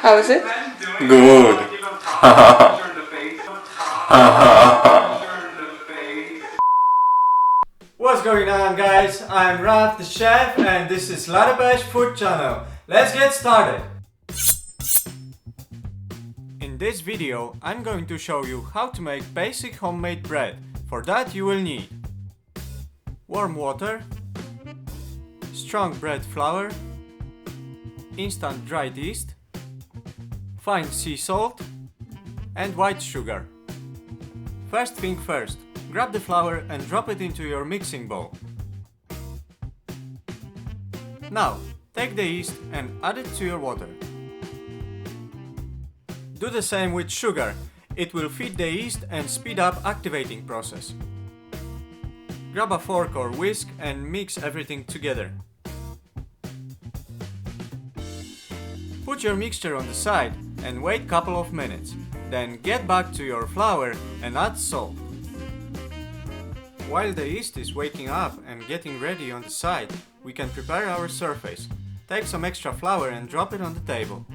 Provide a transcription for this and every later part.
How is it? Good. What's going on, guys? I'm Raf the chef and this is Dépêche food channel. Let's get started. In this video I'm going to show you how to make basic homemade bread. For that you will need warm water, strong bread flour, instant dried yeast, fine sea salt and white sugar. First thing first, grab the flour and drop it into your mixing bowl. Now, take the yeast and add it to your water. Do the same with sugar. It will feed the yeast and speed up activating process. Grab a fork or whisk and mix everything together. Put your mixture on the side and wait couple of minutes. Then get back to your flour and add salt. While the yeast is waking up and getting ready on the side, we can prepare our surface. Take some extra flour and drop it on the table.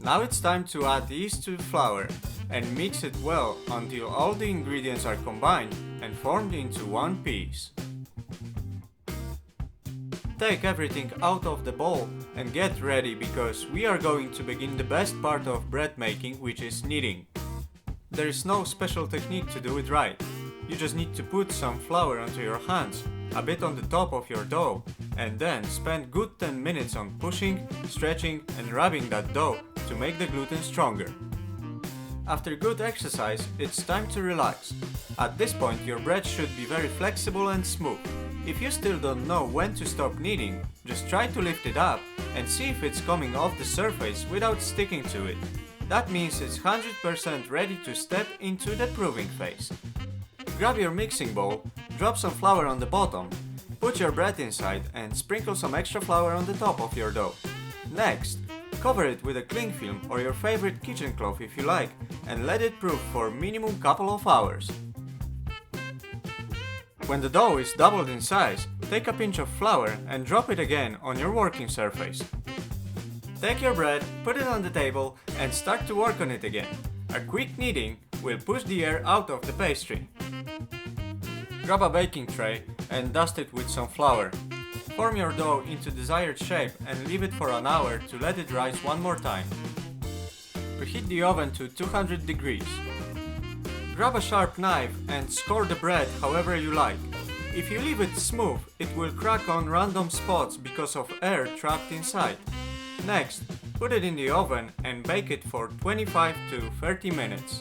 Now it's time to add the yeast to the flour and mix it well until all the ingredients are combined and formed into one piece. Take everything out of the bowl and get ready because we are going to begin the best part of bread making, which is kneading. There is no special technique to do it right. You just need to put some flour onto your hands, a bit on the top of your dough, and then spend good 10 minutes on pushing, stretching and rubbing that dough to make the gluten stronger. After good exercise, it's time to relax. At this point your bread should be very flexible and smooth. If you still don't know when to stop kneading, just try to lift it up and see if it's coming off the surface without sticking to it. That means it's 100% ready to step into the proving phase. Grab your mixing bowl, drop some flour on the bottom, put your bread inside and sprinkle some extra flour on the top of your dough. Next, cover it with a cling film or your favorite kitchen cloth if you like and let it proof for minimum couple of hours. When the dough is doubled in size, take a pinch of flour and drop it again on your working surface. Take your bread, put it on the table and start to work on it again. A quick kneading will push the air out of the pastry. Grab a baking tray and dust it with some flour. Form your dough into desired shape and leave it for an hour to let it rise one more time. Preheat the oven to 200 degrees. Grab a sharp knife and score the bread however you like. If you leave it smooth, it will crack on random spots because of air trapped inside. Next, put it in the oven and bake it for 25 to 30 minutes.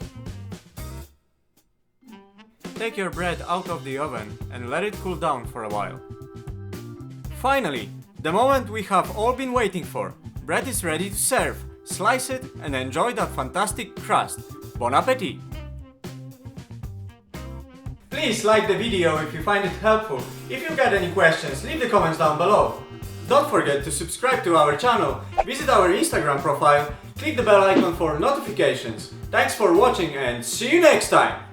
Take your bread out of the oven and let it cool down for a while. Finally, the moment we have all been waiting for. Bread is ready to serve. Slice it and enjoy that fantastic crust. Bon appétit! Please like the video if you find it helpful. If you've got any questions, leave the comments down below. Don't forget to subscribe to our channel, visit our Instagram profile, click the bell icon for notifications. Thanks for watching and see you next time!